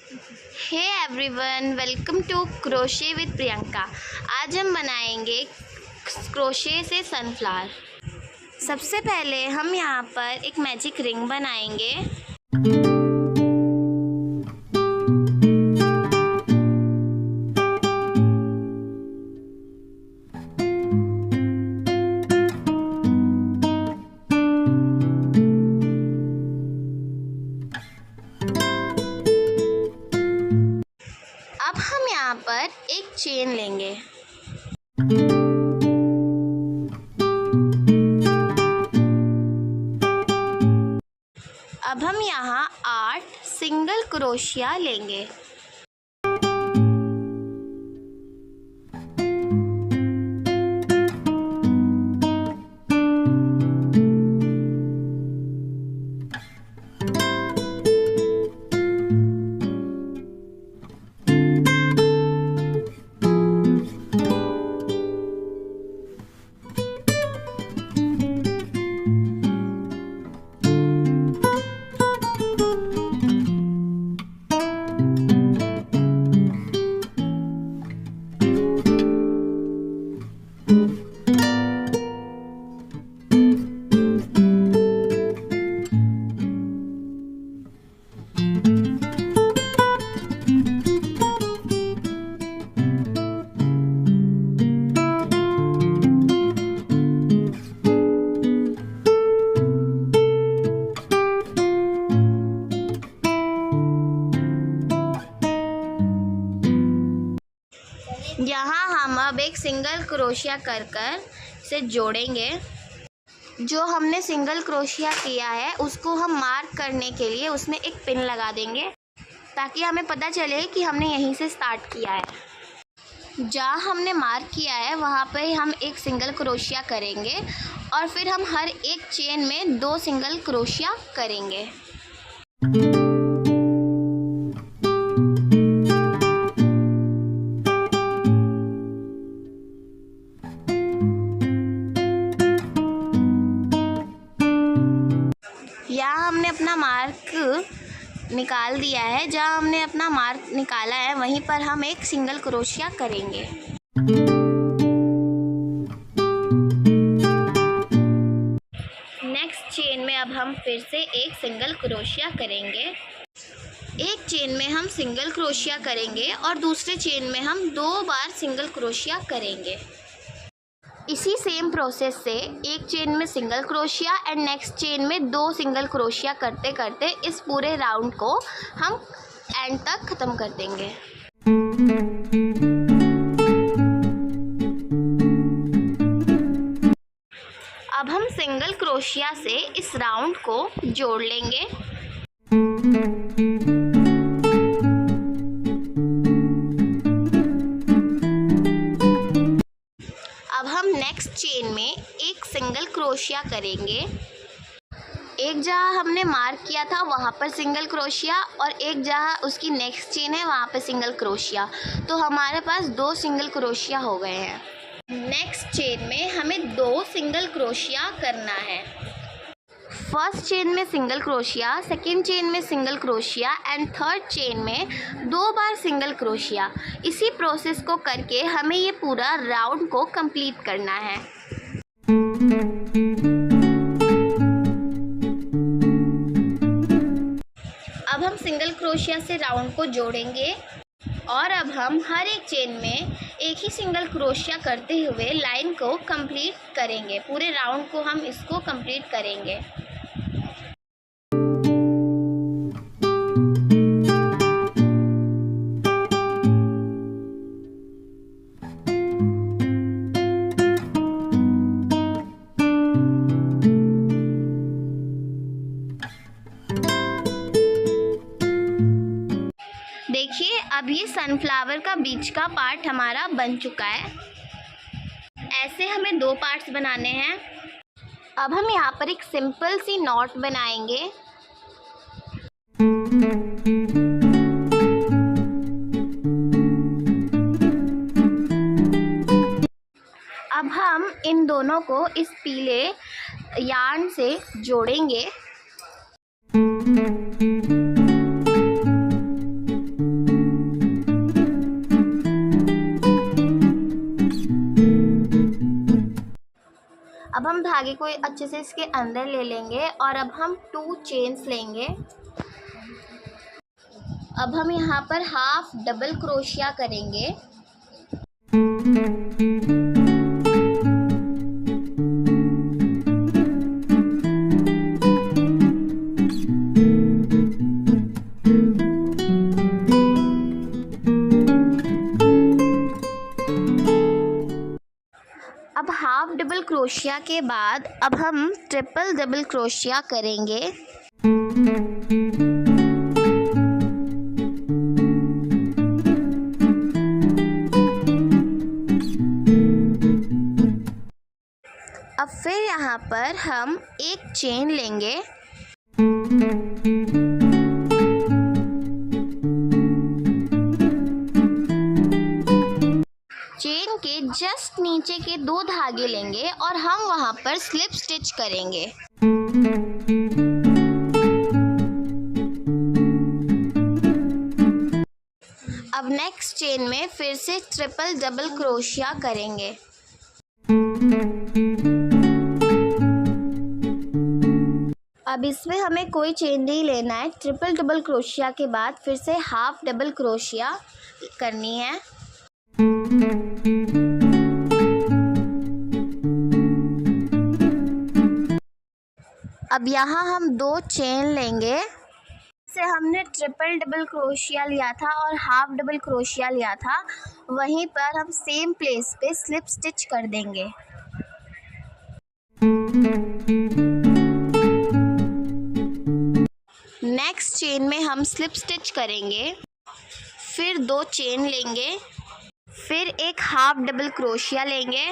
Hey everyone, welcome to crochet with Priyanka. आज हम बनाएंगे क्रोशे से सनफ्लावर। सबसे पहले हम यहाँ पर एक मैजिक रिंग बनाएंगे। अब हम यहाँ पर एक चेन लेंगे। अब हम यहाँ 8 सिंगल क्रोशिया लेंगे। यहाँ हम अब एक सिंगल क्रोशिया कर से जोड़ेंगे। जो हमने सिंगल क्रोशिया किया है उसको हम मार्क करने के लिए उसमें एक पिन लगा देंगे, ताकि हमें पता चले कि हमने यहीं से स्टार्ट किया है। जहाँ हमने मार्क किया है वहाँ पे हम एक सिंगल क्रोशिया करेंगे और फिर हम हर एक चेन में 2 सिंगल क्रोशिया करेंगे। यहाँ हमने अपना मार्क निकाल दिया है। जहाँ हमने अपना मार्क निकाला है वहीं पर हम एक सिंगल क्रोशिया करेंगे। नेक्स्ट चेन में अब हम फिर से एक सिंगल क्रोशिया करेंगे। एक चेन में हम सिंगल क्रोशिया करेंगे और दूसरे चेन में हम 2 बार सिंगल क्रोशिया करेंगे। इसी सेम प्रोसेस से एक चेन में single crochet and next chain में 2 सिंगल क्रोशिया करते करते इस पूरे राउंड को हम एंड तक ख़त्म कर देंगे। अब हम सिंगल क्रोशिया से इस राउंड को जोड़ लेंगे। अब हम नेक्स्ट चेन में एक सिंगल क्रोशिया करेंगे। एक जहाँ हमने मार्क किया था वहाँ पर सिंगल क्रोशिया और एक जहाँ उसकी नेक्स्ट चेन है वहाँ पर सिंगल क्रोशिया। तो हमारे पास 2 सिंगल क्रोशिया हो गए हैं। नेक्स्ट चेन में हमें 2 सिंगल क्रोशिया करना है। फर्स्ट चेन में सिंगल क्रोशिया, सेकेंड चेन में single crochet and third chain में 2 बार सिंगल क्रोशिया। इसी प्रोसेस को करके हमें ये पूरा राउंड को कंप्लीट करना है। अब हम सिंगल क्रोशिया से राउंड को जोड़ेंगे और अब हम हर एक चेन में एक ही सिंगल क्रोशिया करते हुए लाइन को कंप्लीट करेंगे। पूरे राउंड को हम इसको कंप्लीट करेंगे। देखिए, अब ये सनफ्लावर का बीच का पार्ट हमारा बन चुका है। ऐसे हमें 2 पार्ट्स बनाने हैं। अब हम यहाँ पर एक सिंपल सी नॉट बनाएंगे। अब हम इन दोनों को इस पीले यार्न से जोड़ेंगे। धागे को अच्छे से इसके अंदर ले लेंगे और अब हम 2 चेन्स लेंगे। अब हम यहाँ पर हाफ डबल क्रोशिया करेंगे। अब हाफ डबल क्रोशिया के बाद अब हम ट्रिपल डबल क्रोशिया करेंगे। अब फिर यहाँ पर हम एक चेन लेंगे। चेन के जस्ट नीचे के 2 धागे लेंगे और हम वहाँ पर स्लिप स्टिच करेंगे। अब नेक्स्ट चेन में फिर से ट्रिपल डबल क्रोशिया करेंगे। अब इसमें हमें कोई चेन नहीं लेना है। ट्रिपल डबल क्रोशिया के बाद फिर से हाफ डबल क्रोशिया करनी है। अब यहाँ हम 2 चेन लेंगे। से हमने ट्रिपल डबल क्रोशिया लिया था और हाफ डबल क्रोशिया लिया था, वहीं पर हम same place pay slip stitch कर देंगे। नेक्स्ट चेन में हम स्लिप स्टिच करेंगे, फिर 2 चेन लेंगे, फिर एक हाफ डबल क्रोशिया लेंगे।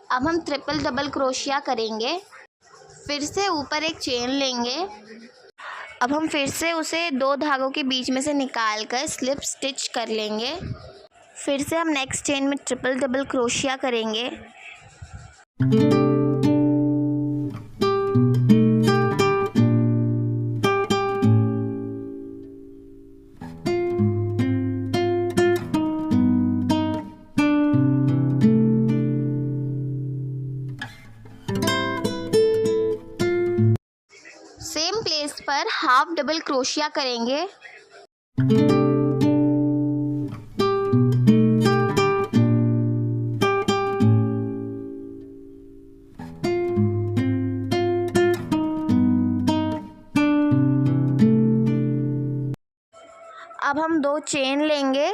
अब हम ट्रिपल डबल क्रोशिया करेंगे, फिर से ऊपर एक चेन लेंगे। अब हम फिर से उसे 2 धागों के बीच में से निकाल कर स्लिप स्टिच कर लेंगे। फिर से हम नेक्स्ट चेन में ट्रिपल डबल क्रोशिया करेंगे। सेम प्लेस पर हाफ डबल क्रोशिया करेंगे। अब हम 2 चेन लेंगे,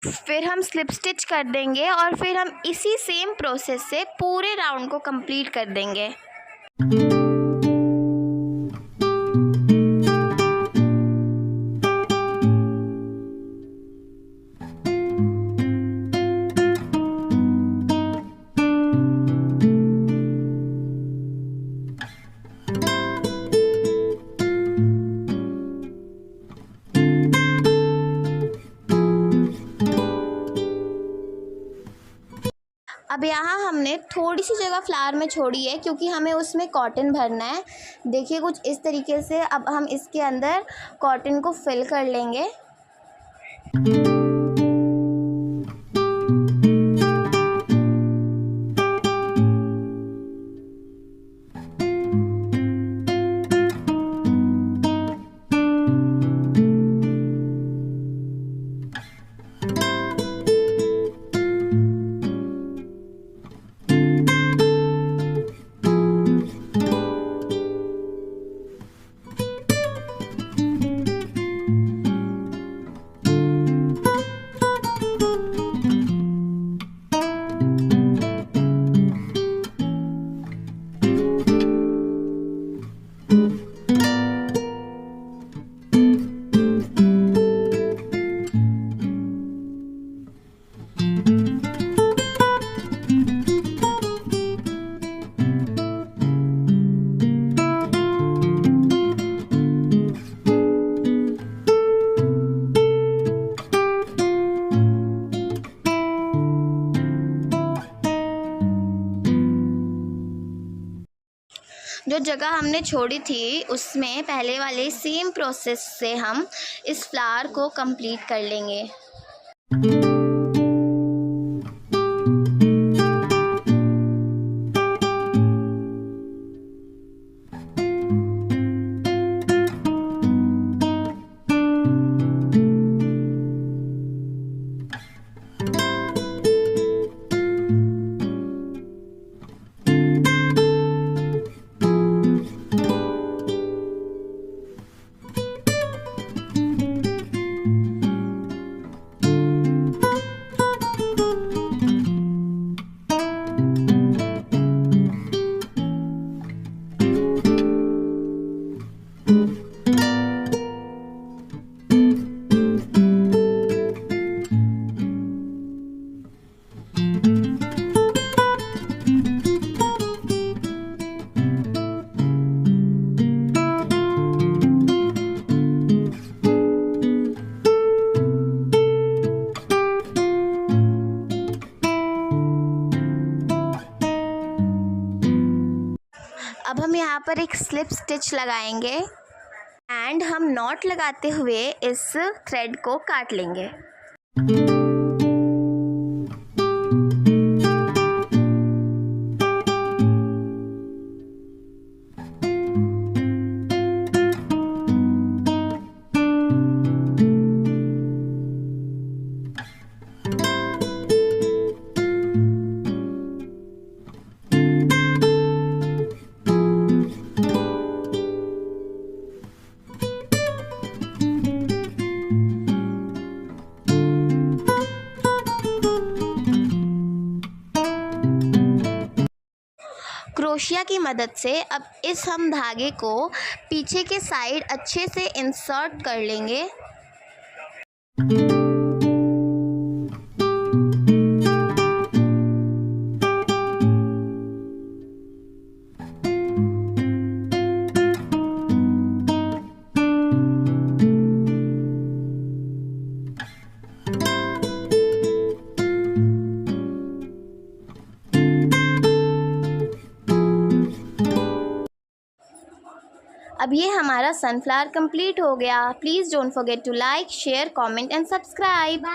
फिर हम स्लिप स्टिच कर देंगे और फिर हम इसी सेम प्रोसेस से पूरे राउंड को कंप्लीट कर देंगे। अब यहाँ हमने थोड़ी सी जगह फ्लावर में छोड़ी है क्योंकि हमें उसमें कॉटन भरना है। देखिए कुछ इस तरीके से अब हम इसके अंदर कॉटन को फिल कर लेंगे। जो जगह हमने छोड़ी थी उसमें पहले वाले सेम प्रोसेस से हम इस फ्लावर को कंप्लीट कर लेंगे। ऊपर एक स्लिप स्टिच लगाएंगे एंड हम नॉट लगाते हुए इस थ्रेड को काट लेंगे। क्रोशिया की मदद से अब इस हम धागे को पीछे के साइड अच्छे से इंसर्ट कर लेंगे। अब ये हमारा सनफ्लावर कंप्लीट हो गया। Please don't forget to like, share, comment and subscribe.